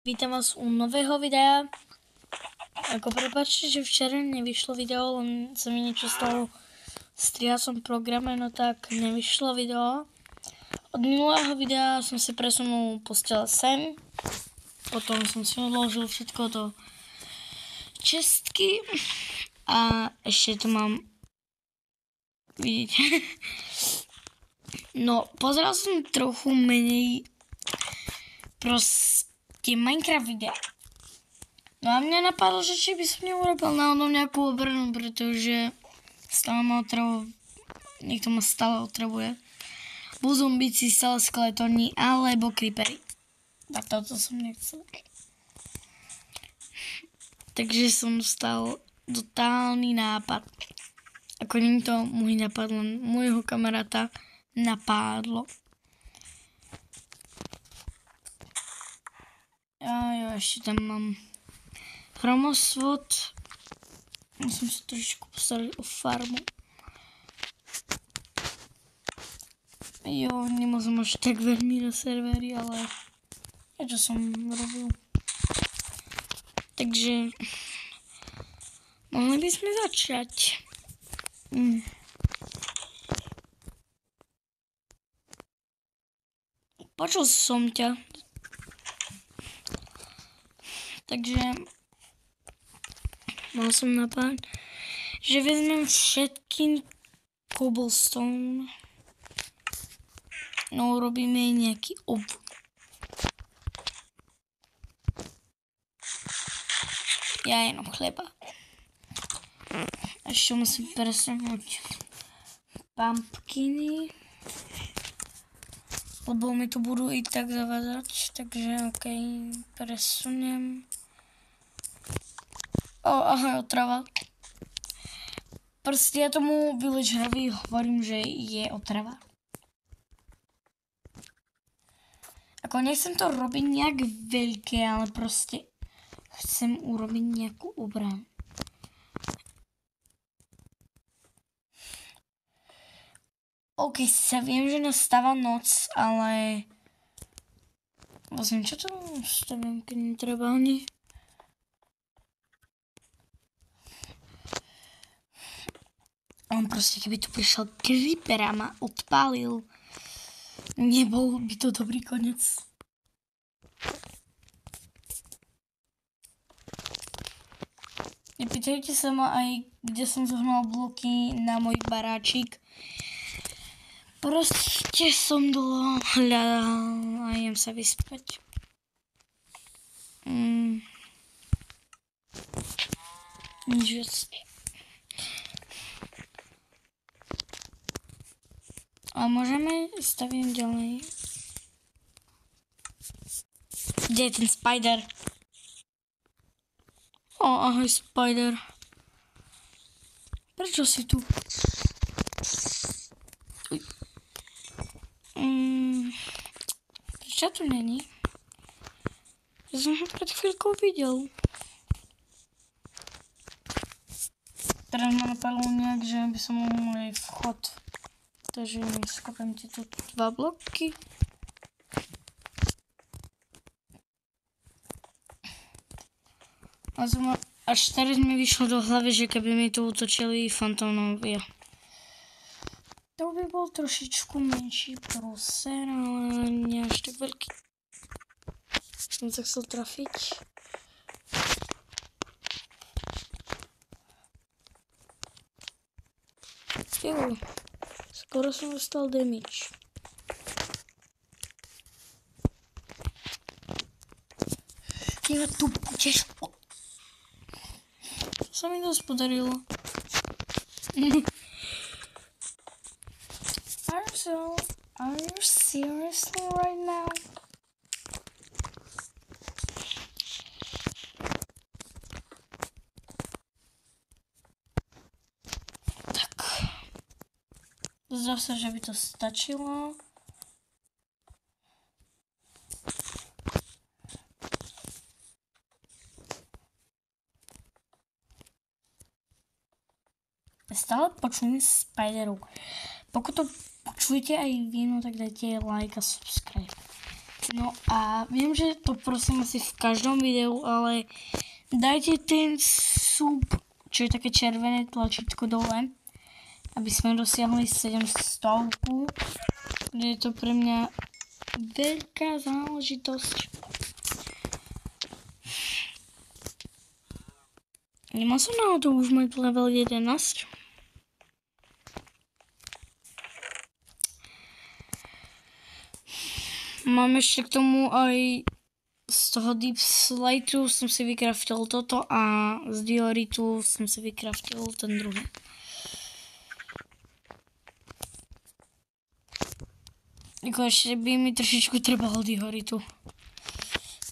Vítám vás u nového videa. Jako prepáčte, že včera nevyšlo video, len sa mi niečo stalo v striacom programe, no tak nevyšlo video. Od minulého videa som si presunul postel sem, potom som si odložil všetko do čestky a ešte tu mám, vidíte. No, pozeral som trochu menej proste Minecraft videa. No a mňa napadlo, že či by som neurobil náhodou nejakú obranu, pretože stále ma niekto ma stále otravuje. Buď zombíci, stále skeletóni, alebo creepery. A toto som nechcel. Takže som dostal totálny nápad. Ako nie to môj nápad, len môjho kamaráta napádlo. A ešte tam mám chromosvod. Musím sa trošičku postarať o farmu. Jo, nemôžem až tak veľmi na servery, ale čo som robil. Takže mohli by sme začať. Počul som ťa. Takže mal som nápad, že vezmem všetky cobblestone. No, urobíme nejaký obvod. Ja jenom chleba. Ešte musím presunúť pumpkiny, lebo mi to budú i tak zavadzať, takže ok, presuniem. Aha, otrava. Proste ja tomu villagerovi hovorím, že je otrava. Ako nechcem to robiť nejak veľké, ale proste chcem urobiť nejakú obranu. OK, sa viem, že nastáva noc, ale vlastne čo to stavím, keď netreba ani? On proste, keby tu prišiel creeper a ma odpálil, nebol by to dobrý konec. Nepýtajte sa ma aj, kde som zohnal bloky na môj baráčik. Proste som dlho hľadal a idem sa vyspať. Nič viac. A môžeme stavím ďalej. Kde je ten spider? Ahoj spider. Prečo si tu? Prečo tu není? Ja som ho pred chvíľkou videl. Teraz ma napadlo nejak, že by som mohol aj vchod. Takže skopem ti tu 2 bloky. Až teraz mi vyšlo do hlavy, že keby mi tu útočili fantómovia. To by bol trošičku menší prúser, ale nie až tak veľký. Som sa chcel trafiť. Jo. Skoro som dostal damage. Ja tu budeš po... To sa mi dosť podarilo. Are you seriously right now? Tak. Zdá sa, že by to stačilo. Stále počujem spiderov. Pokud to počujete aj vy, no tak dajte like a subscribe. No a viem, že to prosím asi v každom videu, ale dajte ten sub, čo je také červené tlačítko dole, aby sme dosiahli 700, že je to pre mňa veľká záležitosť. Nemá som náhodou už mať level 11. Mám ešte k tomu aj z toho Deep Slateu som si vykraftil toto a z Dioritu som si vykraftil ten druhý. Jako ešte by mi trošičku trebalo Dioritu.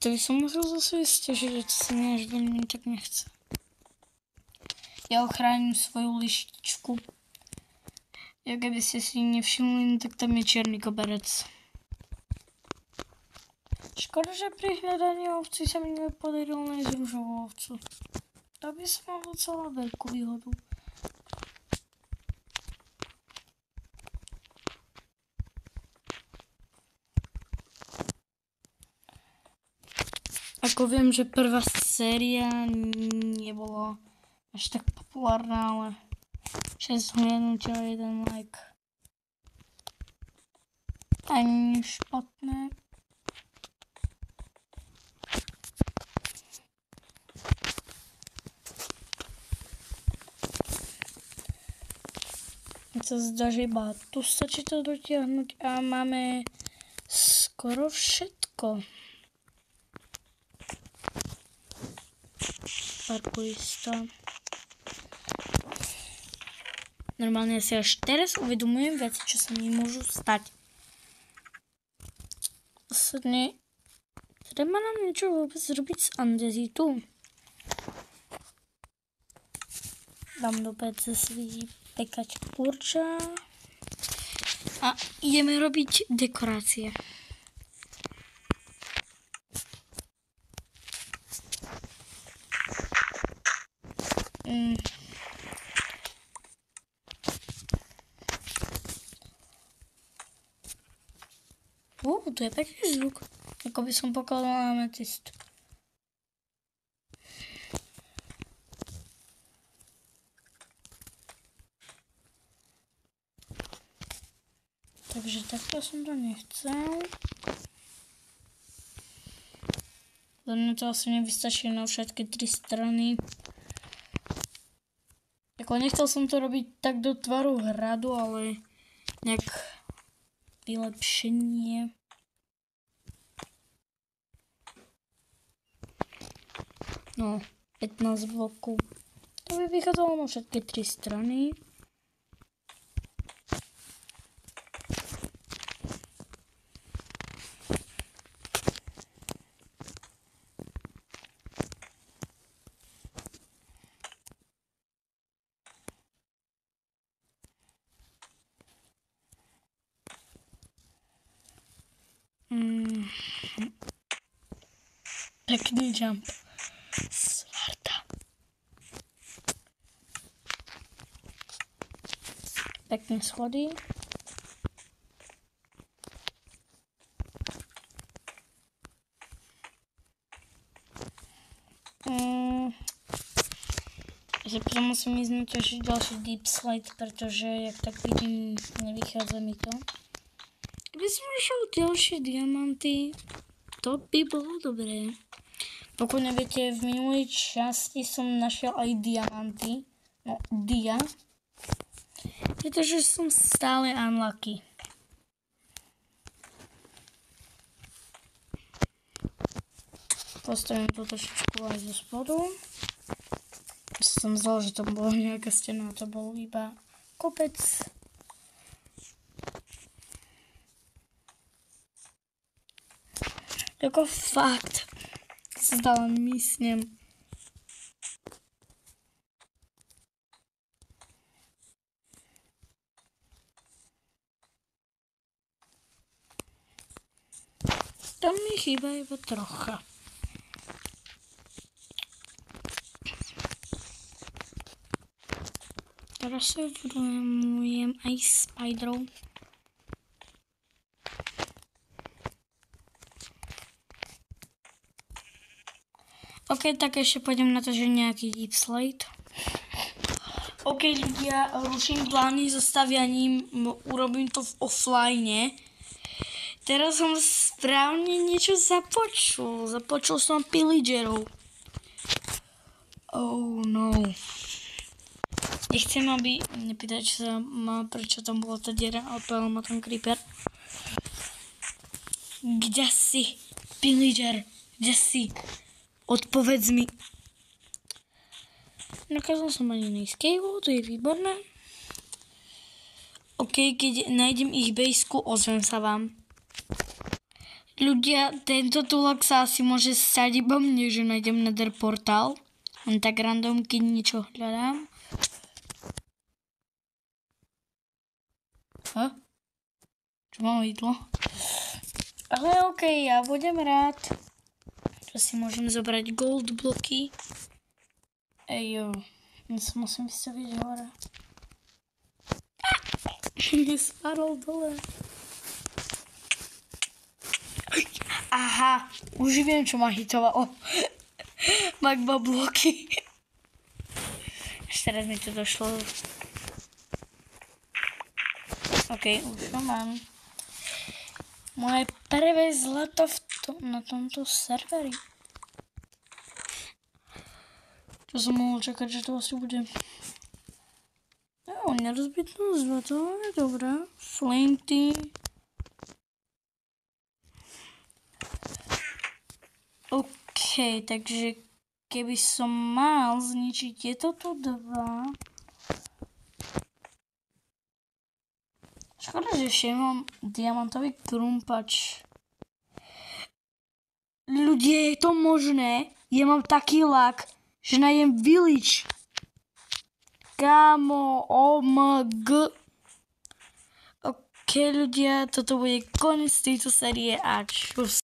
To by som musel zase stiažiť, že to sa mi až veľmi tak nechce. Ja ochránim svoju lištičku. Ja keby ste si nevšimli, tak tam je čierny koberec. Škoda, že pri hľadaní ovci sa mi nepodarilo nájsť ružovú ovcu. To by som mal docela veľkú výhodu. Ako viem, že prvá séria nebola až tak populárna, ale 6 hliadnutia a 1 like. Ani špatné. Sa zdá, že iba tu stačí to dotiahnuť a máme skoro všetko. Parkourista. Normálne si až teraz uvedomujem veci, čo sa mi môžu stať. Osobne treba nám niečo vôbec robiť z andezitu. Dám do PC si pekať kurča a ideme robiť dekorácie. To je pekný zvuk, ako by som pokladala ametist. Takže takto som to nechcel. Za mňa to asi nevystačí na všetky 3 strany. Ako nechcel som to robiť tak do tvaru hradu, ale nejak vylepšenie. No, 15 blokov. To by vychádzalo na všetky 3 strany. Pekný jump. Svarta. Pekné schody. Že potom musím ísť natočiť ďalší Deep Slate, pretože jak tak vidím, nevychádza mi to. Keby som našiel ďalšie diamanty, to by bolo dobré. Pokud neviete, v minulej časti som našiel aj diamanty. No, dia. Pretože som stále unlucky. Postavím to trošičku aj zo spodu. Som zdal, že to bolo nejaká stena, to bol iba kopec. Jako fakt. Sa zdala mysnem. Tam mi chýba iba trocha. Teraz sa vybudujem aj spiderov. OK, tak ešte pôjdem na to, že nejaký deep slate. OK, ľudia, ruším plány so stavianím, urobím to v offline. Teraz som správne niečo započul. Započul som pillagerov. Oh no. Nechcem, aby... Nepýtajte sa ma, prečo tam bola tá diera, odpálil ma tam creeper. Kde si, pillager? Kde si? Odpovedz mi. Nakázal som ani nejscale, to je výborné. OK, keď nájdem ich bejsku, ozvem sa vám. Ľudia, tento tulak sa asi môže stať iba mne, že nájdem nether portál. Len tak random, keď niečo hľadám. Čo mám jídlo? Ale OK, ja budem rád. Čo si môžem zobrať gold bloky. Ejo, musím vystaviť hore. Nespadol dole. Aha, už viem, čo ma hitovalo. Magma bloky. Až teraz mi to došlo. OK, už to mám. Moje prvé zlato na tomto serveri. Čo som mohol čakať, že to asi bude. Jo, nerozbitné zlato, je dobré. Flinty. OK, takže keby som mal zničiť tieto tu dva. Škoda, že ešte mám diamantový krumpač. Ľudia, je to možné? Ja mám taký lak, že nájdem village. Kámo, OMG. OK, ľudia, toto bude koniec tejto série a čus.